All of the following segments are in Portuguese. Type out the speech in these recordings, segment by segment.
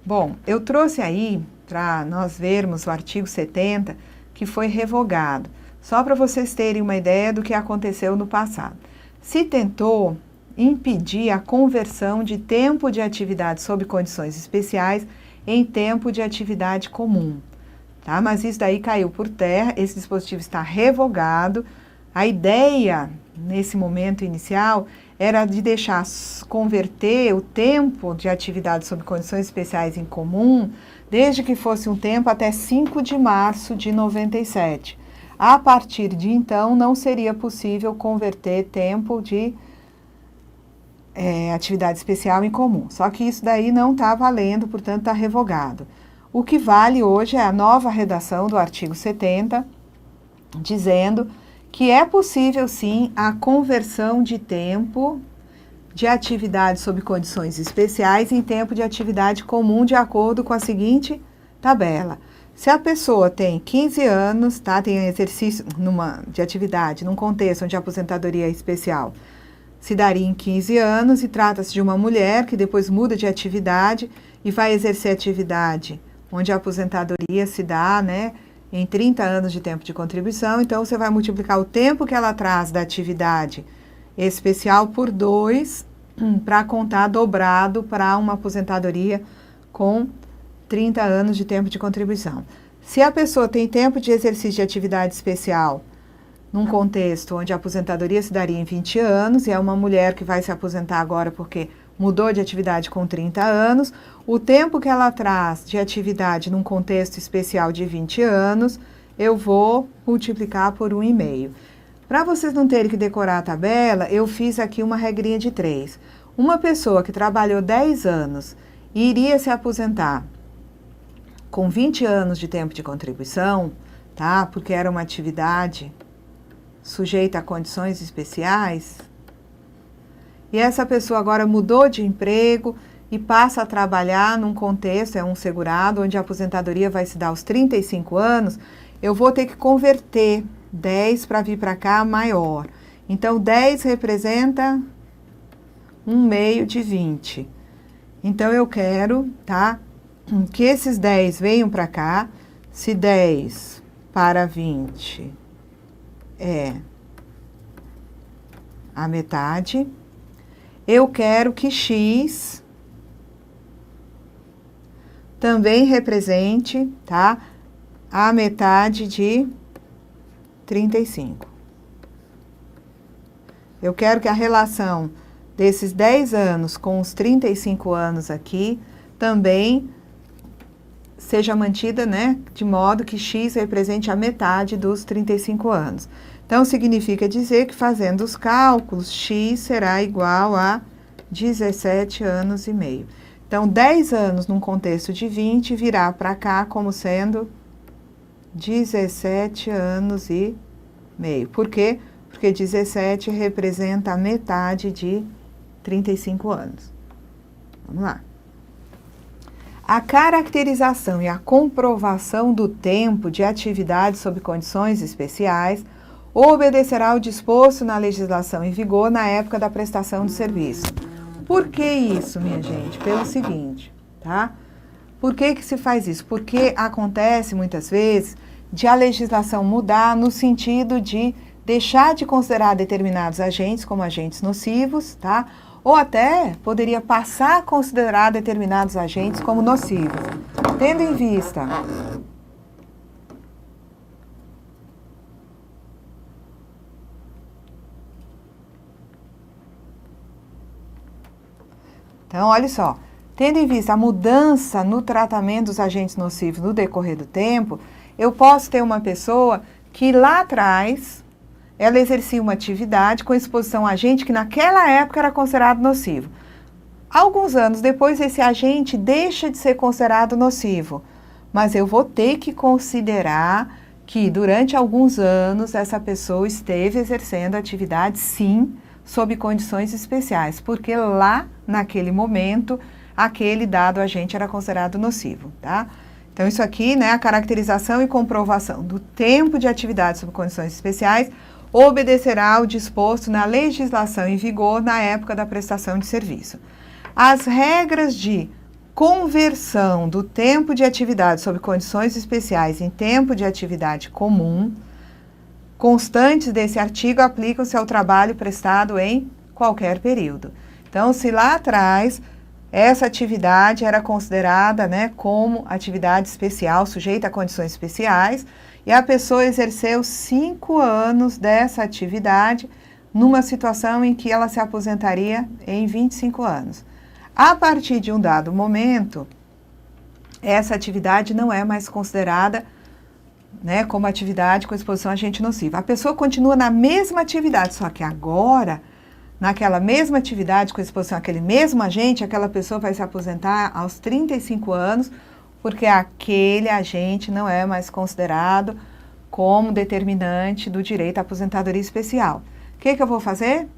Bom, eu trouxe aí para nós vermos o artigo 70 que foi revogado, só para vocês terem uma ideia do que aconteceu no passado. Se tentou impedir a conversão de tempo de atividade sob condições especiais em tempo de atividade comum, tá? Mas isso daí caiu por terra, esse dispositivo está revogado. A ideia, nesse momento inicial, era de deixar converter o tempo de atividade sob condições especiais em comum, desde que fosse um tempo até 5 de março de 97. A partir de então, não seria possível converter tempo de atividade especial em comum. Só que isso daí não está valendo, portanto está revogado. O que vale hoje é a nova redação do artigo 70, dizendo que é possível sim a conversão de tempo de atividade sob condições especiais em tempo de atividade comum, de acordo com a seguinte tabela. Se a pessoa tem 15 anos, tá, tem exercício de atividade, num contexto onde a aposentadoria é especial, se daria em 15 anos, e trata-se de uma mulher que depois muda de atividade e vai exercer atividade onde a aposentadoria se dá, né, em 30 anos de tempo de contribuição. Então, você vai multiplicar o tempo que ela traz da atividade especial por 2 para contar dobrado para uma aposentadoria com 30 anos de tempo de contribuição. Se a pessoa tem tempo de exercício de atividade especial num contexto onde a aposentadoria se daria em 20 anos, e é uma mulher que vai se aposentar agora porque mudou de atividade com 30 anos, o tempo que ela traz de atividade num contexto especial de 20 anos, eu vou multiplicar por 1,5. Para vocês não terem que decorar a tabela, eu fiz aqui uma regrinha de 3. Uma pessoa que trabalhou 10 anos e iria se aposentar com 20 anos de tempo de contribuição, tá? Porque era uma atividade sujeita a condições especiais, e essa pessoa agora mudou de emprego e passa a trabalhar num contexto, é um segurado, onde a aposentadoria vai se dar aos 35 anos, eu vou ter que converter 10 para vir para cá maior. Então, 10 representa 1/2 de 20. Então, eu quero, tá, que esses 10 venham para cá. Se 10 para 20 é a metade, eu quero que x também represente, tá, a metade de 35. Eu quero que a relação desses 10 anos com os 35 anos aqui também seja mantida, né, de modo que x represente a metade dos 35 anos. Então, significa dizer que, fazendo os cálculos, x será igual a 17 anos e meio. Então, 10 anos num contexto de 20 virá para cá como sendo 17 anos e meio. Por quê? Porque 17 representa a metade de 35 anos. Vamos lá. A caracterização e a comprovação do tempo de atividade sob condições especiais obedecerá ao disposto na legislação em vigor na época da prestação de serviço. Por que isso, minha gente? Pelo seguinte, tá? Por que que se faz isso? Porque acontece muitas vezes de a legislação mudar no sentido de deixar de considerar determinados agentes como agentes nocivos, tá? Ou até poderia passar a considerar determinados agentes como nocivos. Tendo em vista então, olha só, tendo em vista a mudança no tratamento dos agentes nocivos no decorrer do tempo, eu posso ter uma pessoa que lá atrás ela exercia uma atividade com exposição a agente que naquela época era considerado nocivo. Alguns anos depois, esse agente deixa de ser considerado nocivo, mas eu vou ter que considerar que durante alguns anos essa pessoa esteve exercendo atividade, sim, sob condições especiais, porque lá, naquele momento, aquele dado agente era considerado nocivo, tá? Então, isso aqui, né, a caracterização e comprovação do tempo de atividade sob condições especiais obedecerá ao disposto na legislação em vigor na época da prestação de serviço. As regras de conversão do tempo de atividade sob condições especiais em tempo de atividade comum, constantes desse artigo aplicam-se ao trabalho prestado em qualquer período. Então, se lá atrás essa atividade era considerada, né, como atividade especial, sujeita a condições especiais, e a pessoa exerceu 5 anos dessa atividade numa situação em que ela se aposentaria em 25 anos. A partir de um dado momento, essa atividade não é mais considerada, né, como atividade com exposição a agente nocivo. A pessoa continua na mesma atividade, só que agora, naquela mesma atividade com exposição àquele mesmo agente, aquela pessoa vai se aposentar aos 35 anos, porque aquele agente não é mais considerado como determinante do direito à aposentadoria especial. O que eu vou fazer?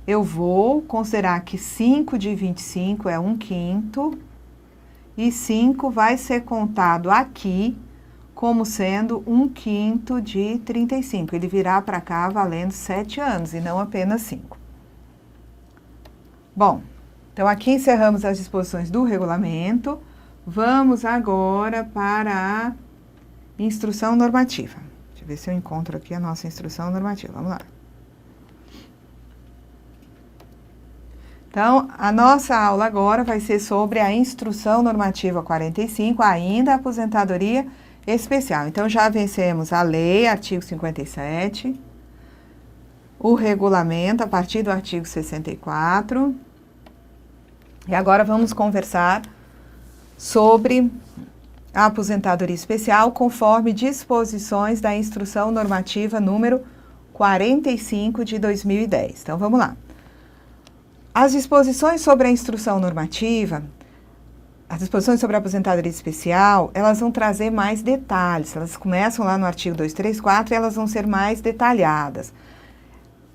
Eu vou considerar que 5 de 25 é 1/5, e 5 vai ser contado aqui como sendo 1/5 de 35. Ele virá para cá valendo 7 anos e não apenas 5. Bom, então aqui encerramos as disposições do regulamento. Vamos agora para a instrução normativa. Deixa eu ver se eu encontro aqui a nossa instrução normativa. Vamos lá. Então, a nossa aula agora vai ser sobre a instrução normativa 45, ainda a aposentadoria especial. Então, já vencemos a lei, artigo 57, o regulamento a partir do artigo 64. E agora vamos conversar sobre a aposentadoria especial conforme disposições da instrução normativa número 45 de 2010. Então, vamos lá. As disposições sobre a instrução normativa, as disposições sobre a aposentadoria especial, elas vão trazer mais detalhes. Elas começam lá no artigo 234 e elas vão ser mais detalhadas.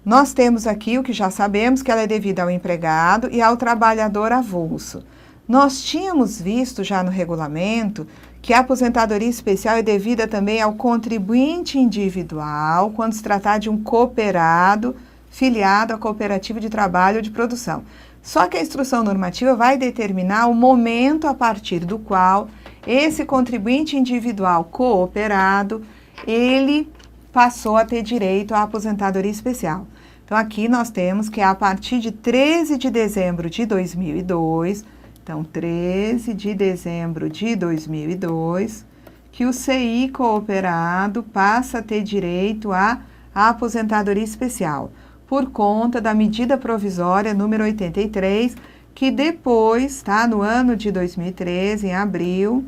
Nós temos aqui o que já sabemos, que ela é devida ao empregado e ao trabalhador avulso. Nós tínhamos visto já no regulamento que a aposentadoria especial é devida também ao contribuinte individual, quando se tratar de um cooperado filiado à cooperativa de trabalho ou de produção. Só que a instrução normativa vai determinar o momento a partir do qual esse contribuinte individual cooperado, ele passou a ter direito à aposentadoria especial. Então, aqui nós temos que a partir de 13 de dezembro de 2002, então, 13 de dezembro de 2002, que o CI cooperado passa a ter direito à aposentadoria especial, por conta da medida provisória número 83, que depois, tá, no ano de 2013, em abril,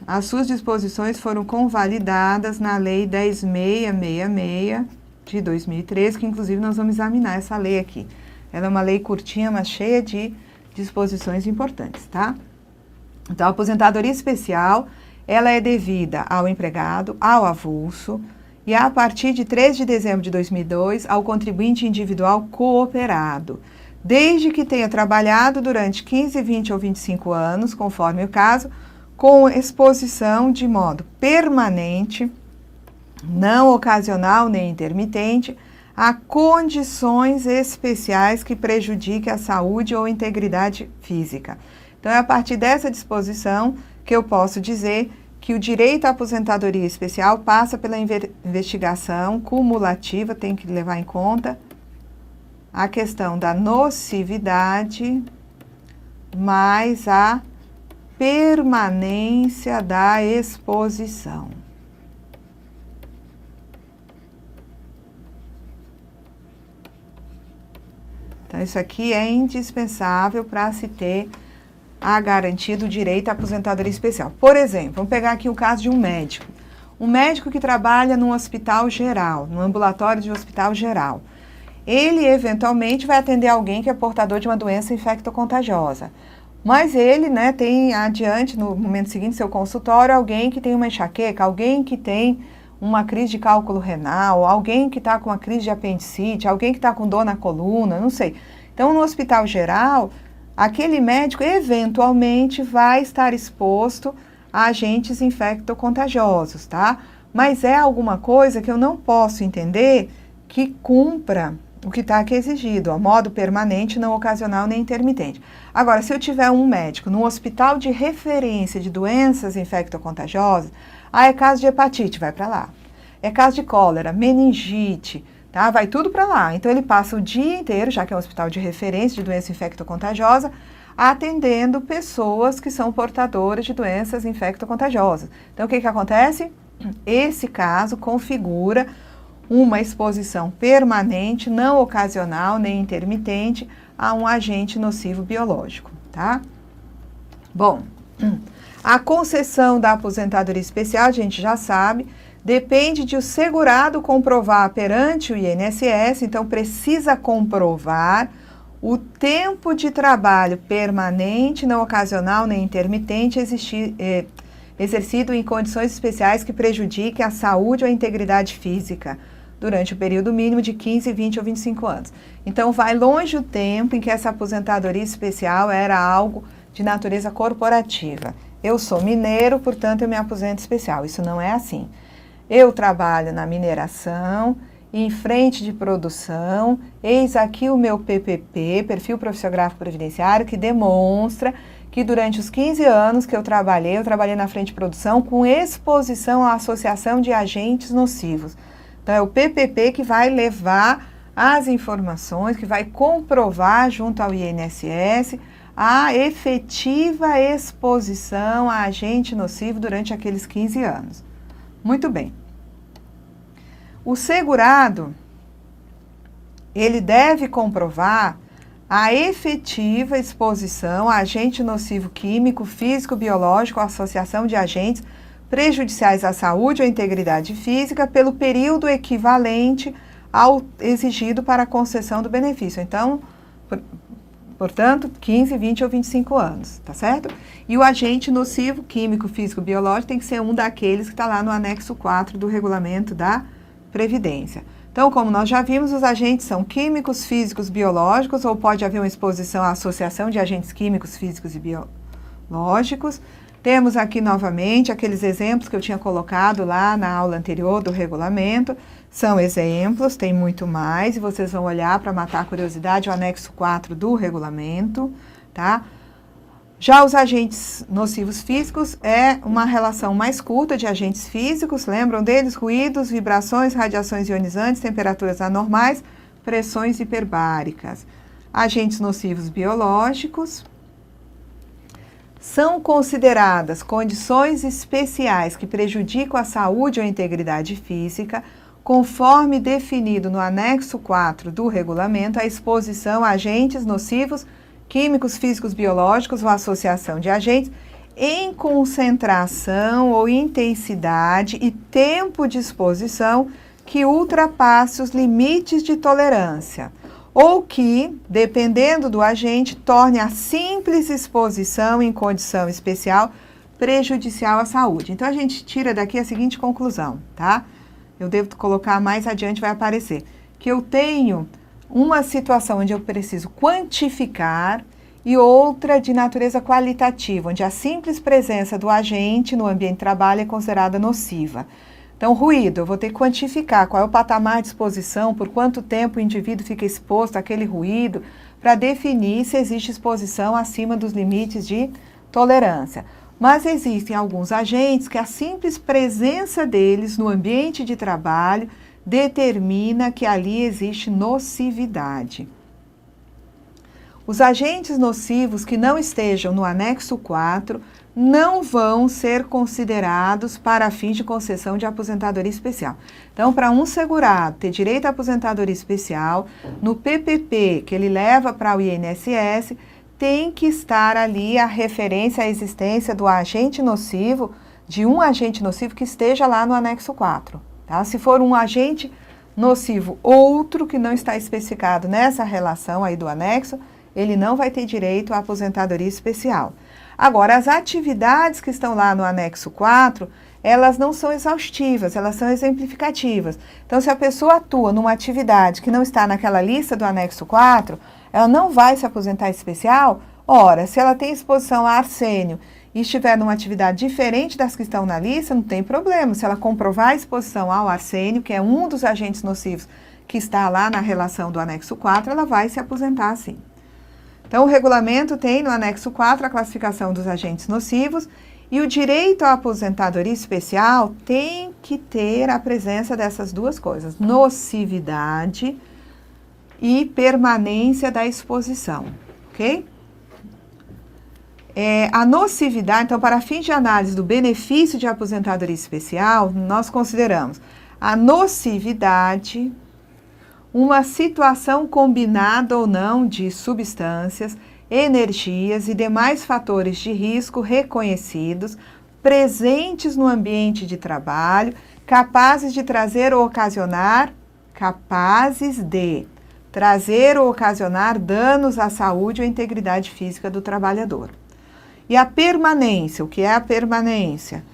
as suas disposições foram convalidadas na Lei 10.666 de 2013, que inclusive nós vamos examinar essa lei aqui. Ela é uma lei curtinha, mas cheia de disposições importantes, tá? Então, a aposentadoria especial, ela é devida ao empregado, ao avulso, e a partir de 3 de dezembro de 2002, ao contribuinte individual cooperado, desde que tenha trabalhado durante 15, 20 ou 25 anos, conforme o caso, com exposição de modo permanente, não ocasional nem intermitente, a condições especiais que prejudiquem a saúde ou integridade física. Então, é a partir dessa disposição que eu posso dizer que o direito à aposentadoria especial passa pela investigação cumulativa, tem que levar em conta a questão da nocividade mais a permanência da exposição. Então, isso aqui é indispensável para se ter a garantia do direito à aposentadoria especial. Por exemplo, vamos pegar aqui o caso de um médico. Um médico que trabalha num hospital geral, num ambulatório de hospital geral. Ele, eventualmente, vai atender alguém que é portador de uma doença infectocontagiosa. Mas ele, né, tem adiante, no momento seguinte, seu consultório, alguém que tem uma enxaqueca, alguém que tem uma crise de cálculo renal, alguém que está com uma crise de apendicite, alguém que está com dor na coluna, não sei. Então, no hospital geral, aquele médico, eventualmente, vai estar exposto a agentes infectocontagiosos, tá? Mas é alguma coisa que eu não posso entender que cumpra o que está aqui exigido, ó, modo permanente, não ocasional nem intermitente. Agora, se eu tiver um médico num hospital de referência de doenças infectocontagiosas, é caso de hepatite, vai para lá. É caso de cólera, meningite, tá? Vai tudo para lá. Então, ele passa o dia inteiro, já que é um hospital de referência de doença infectocontagiosa, atendendo pessoas que são portadoras de doenças infectocontagiosas. Então, o que acontece? Esse caso configura uma exposição permanente, não ocasional nem intermitente, a um agente nocivo biológico, tá? Bom, a concessão da aposentadoria especial, a gente já sabe, depende de o segurado comprovar perante o INSS, então precisa comprovar o tempo de trabalho permanente, não ocasional nem intermitente, exercido em condições especiais que prejudiquem a saúde ou a integridade física durante o período mínimo de 15, 20 ou 25 anos. Então, vai longe o tempo em que essa aposentadoria especial era algo de natureza corporativa. Eu sou mineiro, portanto, eu me aposento especial. Isso não é assim. Eu trabalho na mineração, em frente de produção, eis aqui o meu PPP, Perfil Profissiográfico Previdenciário, que demonstra que durante os 15 anos que eu trabalhei na frente de produção com exposição à associação de agentes nocivos. Então, é o PPP que vai levar as informações, que vai comprovar junto ao INSS a efetiva exposição a agente nocivo durante aqueles 15 anos. Muito bem. O segurado, ele deve comprovar a efetiva exposição a agente nocivo químico, físico, biológico, ou associação de agentes prejudiciais à saúde ou integridade física pelo período equivalente ao exigido para a concessão do benefício. Então, portanto, 15, 20 ou 25 anos, tá certo? E o agente nocivo químico, físico, biológico tem que ser um daqueles que está lá no anexo 4 do regulamento da Previdência. Então, como nós já vimos, os agentes são químicos, físicos, biológicos, ou pode haver uma exposição à associação de agentes químicos, físicos e biológicos. Temos aqui novamente aqueles exemplos que eu tinha colocado lá na aula anterior do regulamento. São exemplos, tem muito mais, e vocês vão olhar para matar a curiosidade o anexo 4 do regulamento, tá? Já os agentes nocivos físicos é uma relação mais curta de agentes físicos, lembram deles? Ruídos, vibrações, radiações ionizantes, temperaturas anormais, pressões hiperbáricas. Agentes nocivos biológicos são consideradas condições especiais que prejudicam a saúde ou a integridade física, conforme definido no anexo 4 do regulamento, a exposição a agentes nocivos químicos, físicos, biológicos ou associação de agentes em concentração ou intensidade e tempo de exposição que ultrapasse os limites de tolerância, ou que, dependendo do agente, torne a simples exposição em condição especial prejudicial à saúde. Então, a gente tira daqui a seguinte conclusão, tá? Eu devo colocar mais adiante, vai aparecer, que eu tenho uma situação onde eu preciso quantificar e outra de natureza qualitativa, onde a simples presença do agente no ambiente de trabalho é considerada nociva. Então, ruído, eu vou ter que quantificar qual é o patamar de exposição, por quanto tempo o indivíduo fica exposto àquele ruído, para definir se existe exposição acima dos limites de tolerância. Mas existem alguns agentes que a simples presença deles no ambiente de trabalho determina que ali existe nocividade. Os agentes nocivos que não estejam no anexo 4 não vão ser considerados para fins de concessão de aposentadoria especial. Então, para um segurado ter direito à aposentadoria especial, no PPP que ele leva para o INSS, tem que estar ali a referência à existência do agente nocivo, de um agente nocivo que esteja lá no anexo 4. Tá? Se for um agente nocivo outro que não está especificado nessa relação aí do anexo, ele não vai ter direito à aposentadoria especial. Agora, as atividades que estão lá no anexo 4, elas não são exaustivas, elas são exemplificativas. Então, se a pessoa atua numa atividade que não está naquela lista do anexo 4, ela não vai se aposentar especial. Ora, se ela tem exposição a arsênio e estiver numa atividade diferente das que estão na lista, não tem problema. Se ela comprovar a exposição ao arsênio, que é um dos agentes nocivos que está lá na relação do anexo 4, ela vai se aposentar sim. Então, o regulamento tem no anexo 4 a classificação dos agentes nocivos e o direito à aposentadoria especial tem que ter a presença dessas duas coisas, nocividade e permanência da exposição, ok? A nocividade, então, para fins de análise do benefício de aposentadoria especial, nós consideramos a nocividade, uma situação combinada ou não de substâncias, energias e demais fatores de risco reconhecidos, presentes no ambiente de trabalho, capazes de trazer ou ocasionar danos à saúde ou integridade física do trabalhador. E a permanência, o que é a permanência?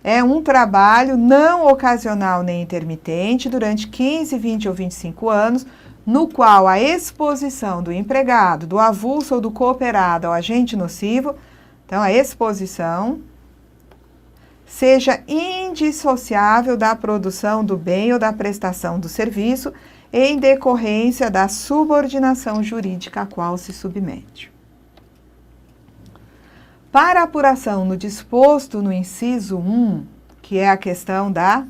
É um trabalho não ocasional nem intermitente durante 15, 20 ou 25 anos, no qual a exposição do empregado, do avulso ou do cooperado ao agente nocivo, então a exposição, seja indissociável da produção do bem ou da prestação do serviço em decorrência da subordinação jurídica a qual se submete. Para a apuração no disposto no inciso 1, que é a questão da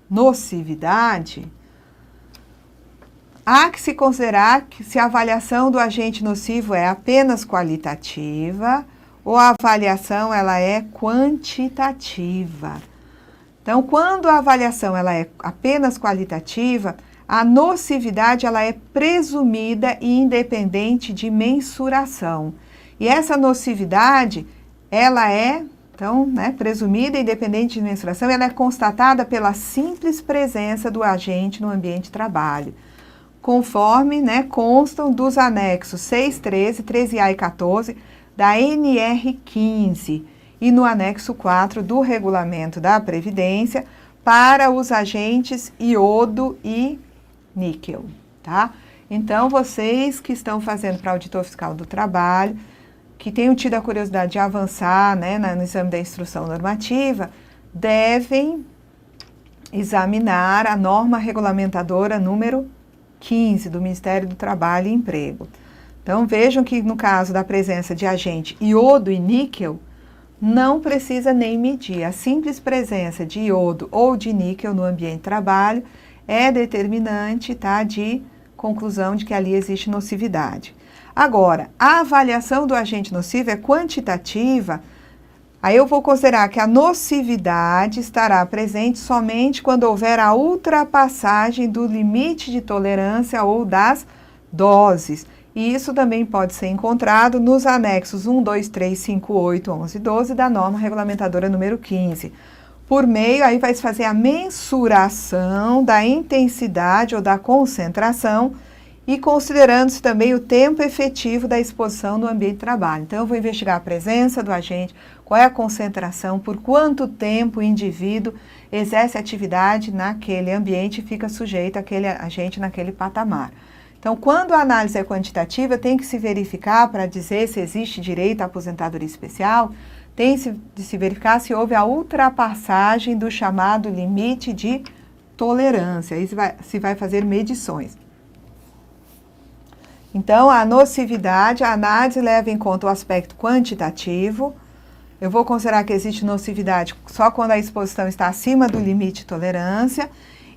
nocividade, há que se considerar que se a avaliação do agente nocivo é apenas qualitativa ou a avaliação ela é quantitativa. Então, quando a avaliação ela é apenas qualitativa, a nocividade ela é presumida e independente de mensuração. E essa nocividade, ela é, então, presumida e independente de mensuração, ela é constatada pela simples presença do agente no ambiente de trabalho, conforme constam dos anexos 6, 13, 13A e 14 da NR15 e no anexo 4 do Regulamento da Previdência para os agentes iodo e níquel, tá? Então, vocês que estão fazendo para auditor fiscal do trabalho, que tenham tido a curiosidade de avançar no exame da instrução normativa, devem examinar a norma regulamentadora número 15 do Ministério do Trabalho e Emprego. Então, vejam que no caso da presença de agente iodo e níquel, não precisa nem medir. A simples presença de iodo ou de níquel no ambiente de trabalho é determinante, tá, de conclusão de que ali existe nocividade. Agora, a avaliação do agente nocivo é quantitativa, aí eu vou considerar que a nocividade estará presente somente quando houver a ultrapassagem do limite de tolerância ou das doses. E isso também pode ser encontrado nos anexos 1, 2, 3, 5, 8, 11 e 12 da norma regulamentadora número 15. Por meio, aí vai se fazer a mensuração da intensidade ou da concentração e considerando-se também o tempo efetivo da exposição no ambiente de trabalho. Então, eu vou investigar a presença do agente, qual é a concentração, por quanto tempo o indivíduo exerce atividade naquele ambiente e fica sujeito àquele agente naquele patamar. Então, quando a análise é quantitativa, tem que se verificar para dizer se existe direito à aposentadoria especial, tem de se verificar se houve a ultrapassagem do chamado limite de tolerância. Aí se vai fazer medições. Então, a nocividade, a análise leva em conta o aspecto quantitativo. Eu vou considerar que existe nocividade só quando a exposição está acima do limite de tolerância.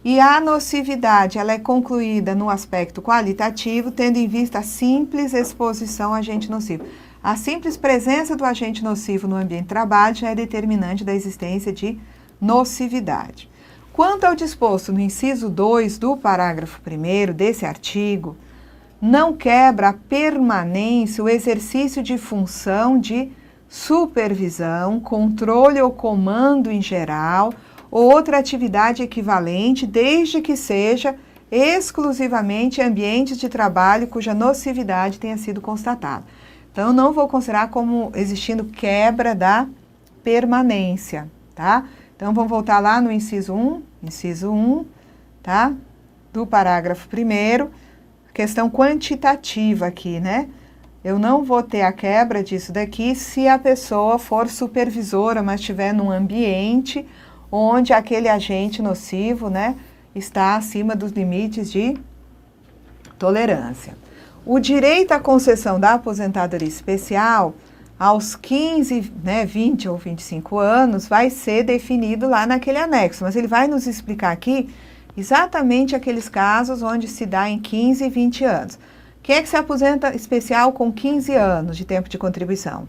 E a nocividade, ela é concluída no aspecto qualitativo, tendo em vista a simples exposição ao agente nocivo. A simples presença do agente nocivo no ambiente de trabalho já é determinante da existência de nocividade. Quanto ao disposto no inciso 2 do parágrafo 1º desse artigo, não quebra a permanência o exercício de função de supervisão, controle ou comando em geral, ou outra atividade equivalente, desde que seja exclusivamente ambientes de trabalho cuja nocividade tenha sido constatada. Então, não vou considerar como existindo quebra da permanência, tá? Então, vamos voltar lá no inciso 1, tá? Do parágrafo 1º, questão quantitativa aqui, né? eu não vou ter a quebra disso daqui se a pessoa for supervisora, mas estiver num ambiente onde aquele agente nocivo, né, está acima dos limites de tolerância. O direito à concessão da aposentadoria especial, aos 15, 20 ou 25 anos, vai ser definido lá naquele anexo, mas ele vai nos explicar aqui exatamente aqueles casos onde se dá em 15 e 20 anos. Quem é que se aposenta especial com 15 anos de tempo de contribuição?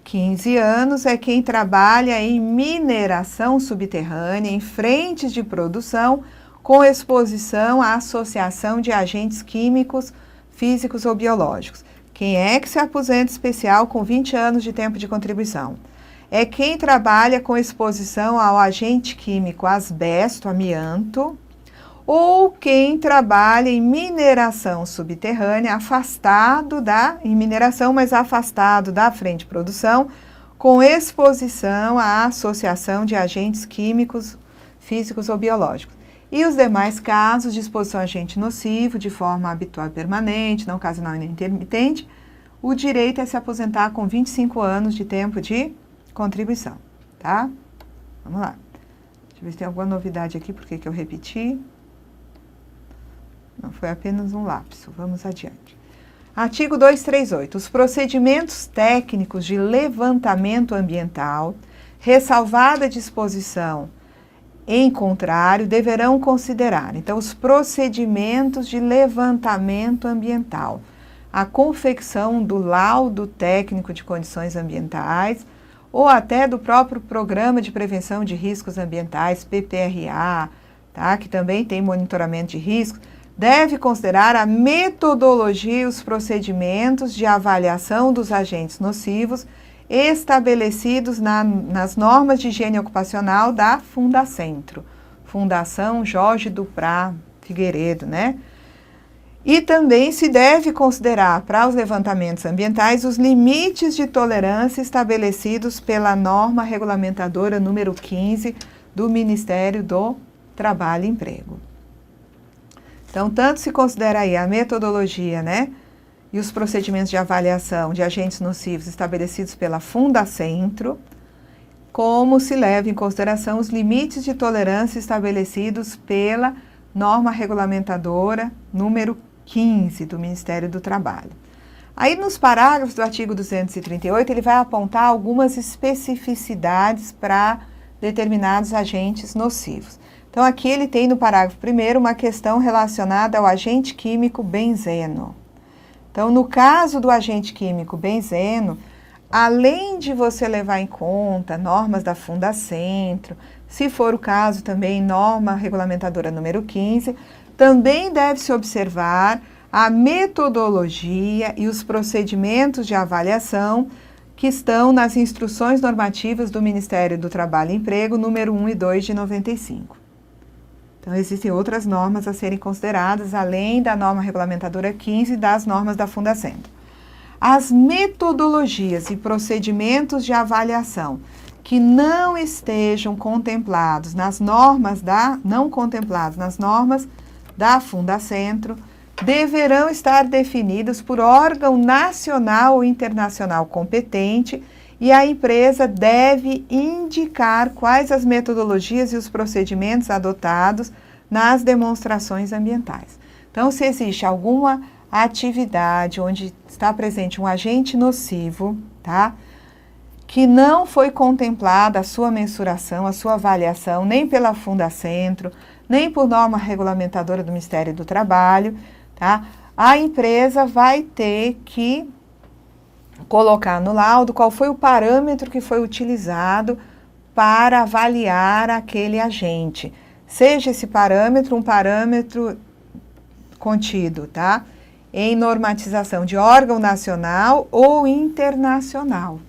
15 anos é quem trabalha em mineração subterrânea, em frentes de produção, com exposição à associação de agentes químicos, físicos ou biológicos. Quem é que se aposenta especial com 20 anos de tempo de contribuição? É quem trabalha com exposição ao agente químico asbesto, amianto, ou quem trabalha em mineração subterrânea, em mineração, mas afastado da frente de produção, com exposição à associação de agentes químicos, físicos ou biológicos. E os demais casos de exposição a agente nocivo, de forma habitual e permanente, não ocasional e nem intermitente, o direito é se aposentar com 25 anos de tempo de contribuição, tá? Vamos lá. Deixa eu ver se tem alguma novidade aqui, porque que eu repeti. Não, foi apenas um lapso. Vamos adiante. Artigo 238. Os procedimentos técnicos de levantamento ambiental, ressalvada a disposição em contrário, deverão considerar, então, os procedimentos de levantamento ambiental, a confecção do laudo técnico de condições ambientais ou até do próprio Programa de Prevenção de Riscos Ambientais, PPRA, tá? Que também tem monitoramento de riscos, deve considerar a metodologia e os procedimentos de avaliação dos agentes nocivos estabelecidos nas normas de higiene ocupacional da Fundacentro, Fundação Jorge Duprá Figueiredo, né? E também se deve considerar para os levantamentos ambientais os limites de tolerância estabelecidos pela norma regulamentadora número 15 do Ministério do Trabalho e Emprego. Então, tanto se considera aí a metodologia, né? E os procedimentos de avaliação de agentes nocivos estabelecidos pela Fundacentro, como se leva em consideração os limites de tolerância estabelecidos pela norma regulamentadora número 15 do Ministério do Trabalho. Aí, nos parágrafos do artigo 238, ele vai apontar algumas especificidades para determinados agentes nocivos. Então, aqui ele tem no parágrafo 1º uma questão relacionada ao agente químico benzeno. Então, no caso do agente químico benzeno, além de você levar em conta normas da Fundacentro, se for o caso também norma regulamentadora número 15, também deve-se observar a metodologia e os procedimentos de avaliação que estão nas instruções normativas do Ministério do Trabalho e Emprego, número 1 e 2 de 95. Então, existem outras normas a serem consideradas, além da norma regulamentadora 15 e das normas da Fundacentro. As metodologias e procedimentos de avaliação que não estejam contemplados nas normas da Fundacentro deverão estar definidos por órgão nacional ou internacional competente e a empresa deve indicar quais as metodologias e os procedimentos adotados nas demonstrações ambientais. Então, se existe alguma atividade onde está presente um agente nocivo, tá? Que não foi contemplada a sua mensuração, a sua avaliação, nem pela Fundacentro, nem por norma regulamentadora do Ministério do Trabalho, tá? A empresa vai ter que colocar no laudo qual foi o parâmetro que foi utilizado para avaliar aquele agente. Seja esse parâmetro um parâmetro contido, tá? Em normatização de órgão nacional ou internacional.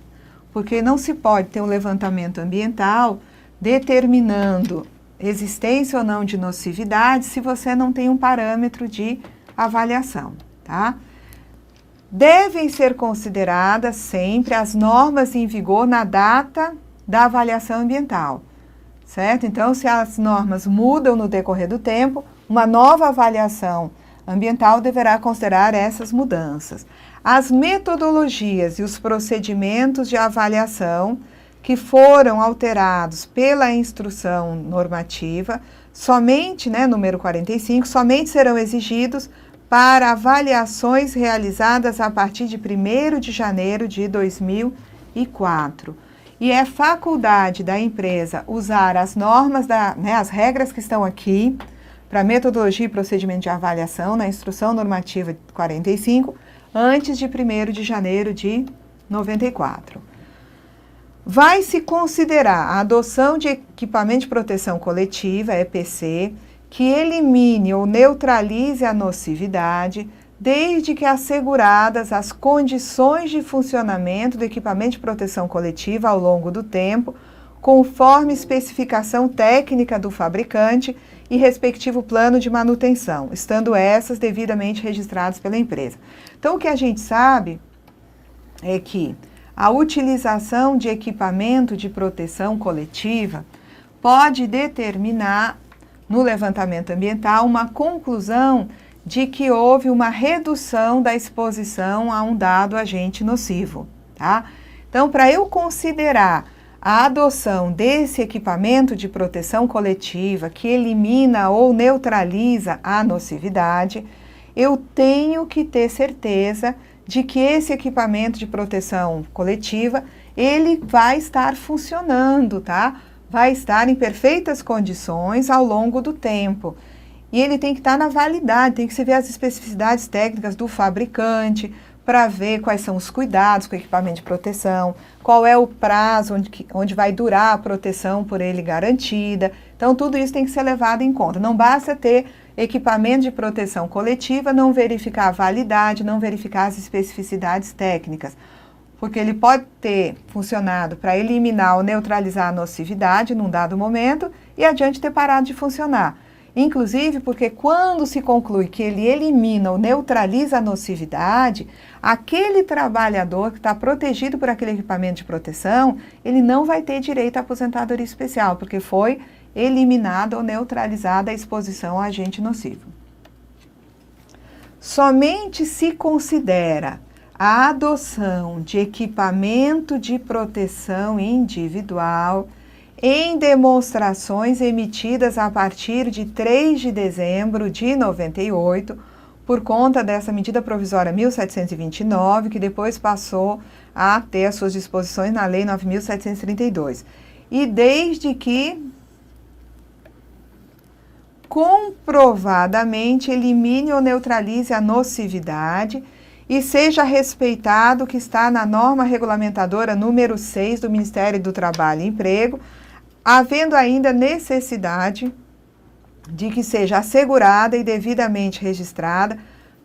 Porque não se pode ter um levantamento ambiental determinando existência ou não de nocividade se você não tem um parâmetro de avaliação, tá? Devem ser consideradas sempre as normas em vigor na data da avaliação ambiental, certo? Então, se as normas mudam no decorrer do tempo, uma nova avaliação ambiental deverá considerar essas mudanças. As metodologias e os procedimentos de avaliação que foram alterados pela instrução normativa, somente, número 45, somente serão exigidos para avaliações realizadas a partir de 1º de janeiro de 2004. E é faculdade da empresa usar as normas, as regras que estão aqui, para metodologia e procedimento de avaliação, na instrução normativa 45, antes de 1º de janeiro de 94. Vai se considerar a adoção de equipamento de proteção coletiva, EPC, que elimine ou neutralize a nocividade, desde que asseguradas as condições de funcionamento do equipamento de proteção coletiva ao longo do tempo, conforme especificação técnica do fabricante e respectivo plano de manutenção, estando essas devidamente registradas pela empresa. Então, o que a gente sabe é que a utilização de equipamento de proteção coletiva pode determinar, no levantamento ambiental, uma conclusão de que houve uma redução da exposição a um dado agente nocivo, tá? Então, para eu considerar a adoção desse equipamento de proteção coletiva que elimina ou neutraliza a nocividade, eu tenho que ter certeza de que esse equipamento de proteção coletiva, ele vai estar funcionando, tá? Vai estar em perfeitas condições ao longo do tempo. E ele tem que estar na validade, tem que se ver as especificidades técnicas do fabricante, para ver quais são os cuidados com o equipamento de proteção, qual é o prazo onde vai durar a proteção por ele garantida. Então, tudo isso tem que ser levado em conta. Não basta ter equipamento de proteção coletiva, não verificar a validade, não verificar as especificidades técnicas, porque ele pode ter funcionado para eliminar ou neutralizar a nocividade num dado momento e adiante ter parado de funcionar. Inclusive porque quando se conclui que ele elimina ou neutraliza a nocividade, aquele trabalhador que está protegido por aquele equipamento de proteção, ele não vai ter direito à aposentadoria especial, porque foi eliminada ou neutralizada a exposição a agente nocivo. Somente se considera a adoção de equipamento de proteção individual em demonstrações emitidas a partir de 3 de dezembro de 98, por conta dessa medida provisória 1729, que depois passou a ter as suas disposições na Lei 9.732. E desde que comprovadamente elimine ou neutralize a nocividade e seja respeitado o que está na norma regulamentadora número 6 do Ministério do Trabalho e Emprego, havendo ainda necessidade de que seja assegurada e devidamente registrada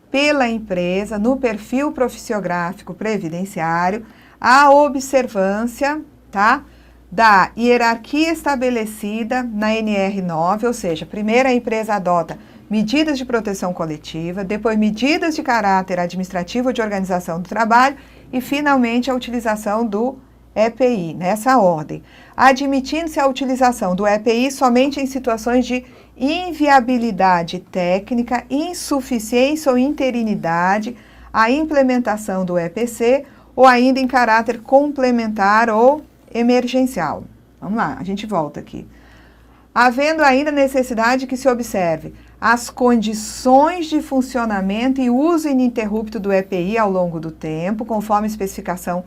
pela empresa no perfil profissiográfico previdenciário a observância, tá, da hierarquia estabelecida na NR9, ou seja, primeiro a empresa adota medidas de proteção coletiva, depois medidas de caráter administrativo ou de organização do trabalho e, finalmente, a utilização do EPI, nessa ordem, admitindo-se a utilização do EPI somente em situações de inviabilidade técnica, insuficiência ou interinidade, a implementação do EPC ou ainda em caráter complementar ou emergencial. Vamos lá, a gente volta aqui. Havendo ainda necessidade que se observe as condições de funcionamento e uso ininterrupto do EPI ao longo do tempo, conforme a especificação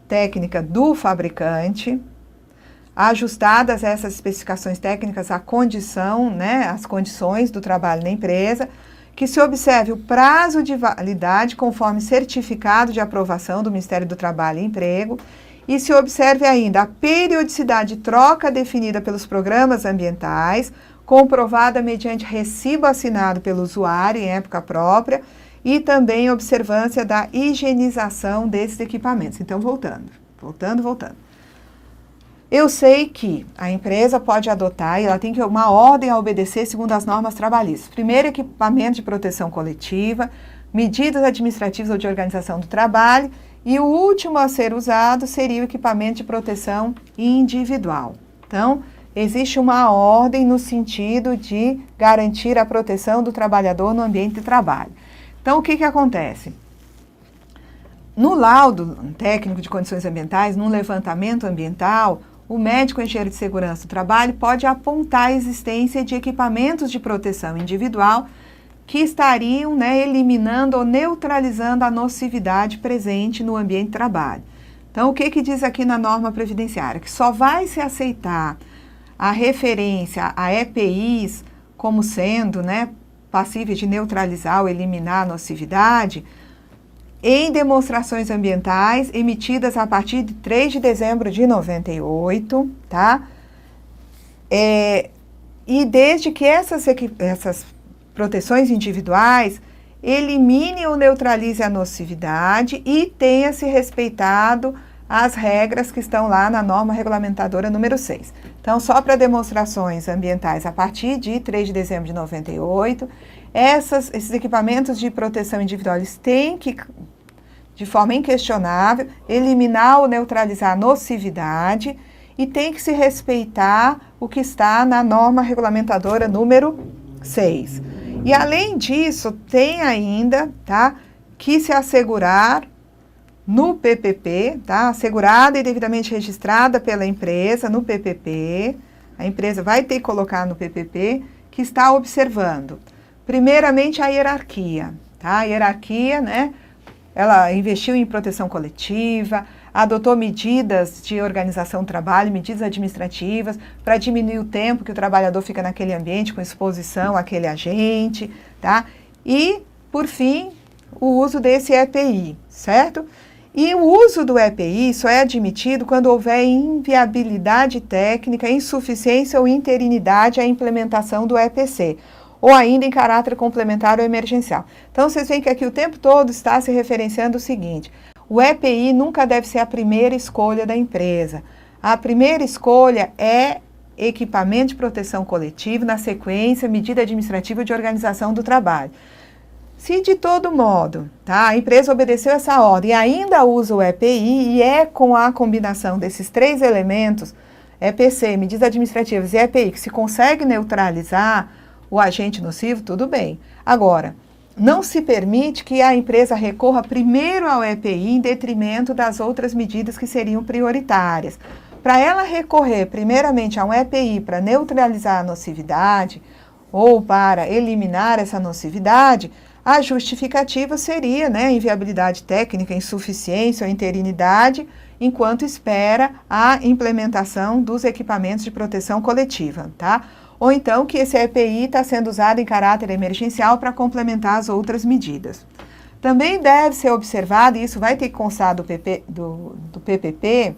técnica do fabricante, ajustadas essas especificações técnicas à condição, as condições do trabalho na empresa, que se observe o prazo de validade conforme certificado de aprovação do Ministério do Trabalho e Emprego, e se observe ainda a periodicidade de troca definida pelos programas ambientais, comprovada mediante recibo assinado pelo usuário em época própria, e também observância da higienização desses equipamentos. Então, voltando. Eu sei que a empresa pode adotar e ela tem que uma ordem a obedecer segundo as normas trabalhistas. Primeiro, equipamento de proteção coletiva, medidas administrativas ou de organização do trabalho, e o último a ser usado seria o equipamento de proteção individual. Então, existe uma ordem no sentido de garantir a proteção do trabalhador no ambiente de trabalho. Então, o que acontece? No laudo técnico de condições ambientais, num levantamento ambiental, o médico engenheiro de segurança do trabalho pode apontar a existência de equipamentos de proteção individual que estariam, eliminando ou neutralizando a nocividade presente no ambiente de trabalho. Então, o que diz aqui na norma previdenciária? Que só vai se aceitar a referência a EPIs como sendo, passíveis de neutralizar ou eliminar a nocividade em demonstrações ambientais emitidas a partir de 3 de dezembro de 98, tá? E desde que essas proteções individuais eliminem ou neutralizem a nocividade e tenha se respeitado as regras que estão lá na norma regulamentadora número 6. Então, só para demonstrações ambientais a partir de 3 de dezembro de 98, esses equipamentos de proteção individual eles têm que, de forma inquestionável, eliminar ou neutralizar a nocividade e tem que se respeitar o que está na norma regulamentadora número 6. E, além disso, tem ainda, que se assegurar no PPP, assegurada e devidamente registrada pela empresa no PPP, a empresa vai ter que colocar no PPP, que está observando, primeiramente, a hierarquia, A hierarquia, ela investiu em proteção coletiva, adotou medidas de organização do trabalho, medidas administrativas, para diminuir o tempo que o trabalhador fica naquele ambiente com exposição àquele agente, E, por fim, o uso desse EPI, certo? E o uso do EPI só é admitido quando houver inviabilidade técnica, insuficiência ou interinidade à implementação do EPC, ou ainda em caráter complementar ou emergencial. Então, vocês veem que aqui o tempo todo está se referenciando o seguinte: o EPI nunca deve ser a primeira escolha da empresa. A primeira escolha é equipamento de proteção coletiva, na sequência, medida administrativa de organização do trabalho. Se de todo modo, a empresa obedeceu essa ordem e ainda usa o EPI, e é com a combinação desses 3 elementos, EPC, medidas administrativas e EPI, que se consegue neutralizar o agente nocivo, tudo bem. Agora, não se permite que a empresa recorra primeiro ao EPI em detrimento das outras medidas que seriam prioritárias. Para ela recorrer primeiramente a um EPI para neutralizar a nocividade ou para eliminar essa nocividade, a justificativa seria, inviabilidade técnica, insuficiência ou interinidade, enquanto espera a implementação dos equipamentos de proteção coletiva, Ou então que esse EPI está sendo usado em caráter emergencial para complementar as outras medidas. Também deve ser observado, e isso vai ter que constar do PPP,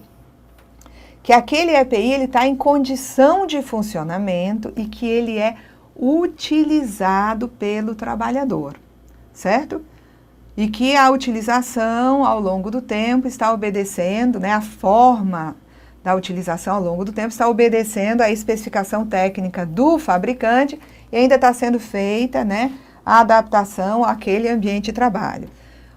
que aquele EPI está em condição de funcionamento e que ele é utilizado pelo trabalhador, certo? E que a utilização ao longo do tempo está obedecendo, a forma da utilização ao longo do tempo está obedecendo à especificação técnica do fabricante e ainda está sendo feita, a adaptação àquele ambiente de trabalho.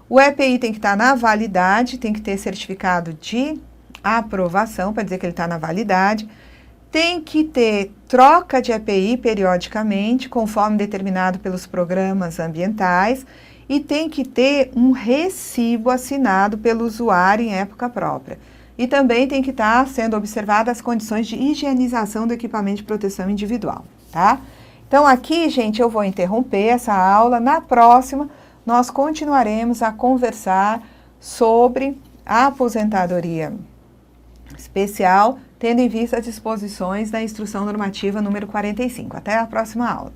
O EPI tem que estar na validade, tem que ter certificado de aprovação para dizer que ele está na validade, tem que ter troca de EPI periodicamente, conforme determinado pelos programas ambientais, e tem que ter um recibo assinado pelo usuário em época própria. E também tem que estar sendo observadas as condições de higienização do equipamento de proteção individual, Então, aqui, gente, eu vou interromper essa aula. Na próxima, nós continuaremos a conversar sobre a aposentadoria especial, tendo em vista as disposições da Instrução Normativa número 45. Até a próxima aula.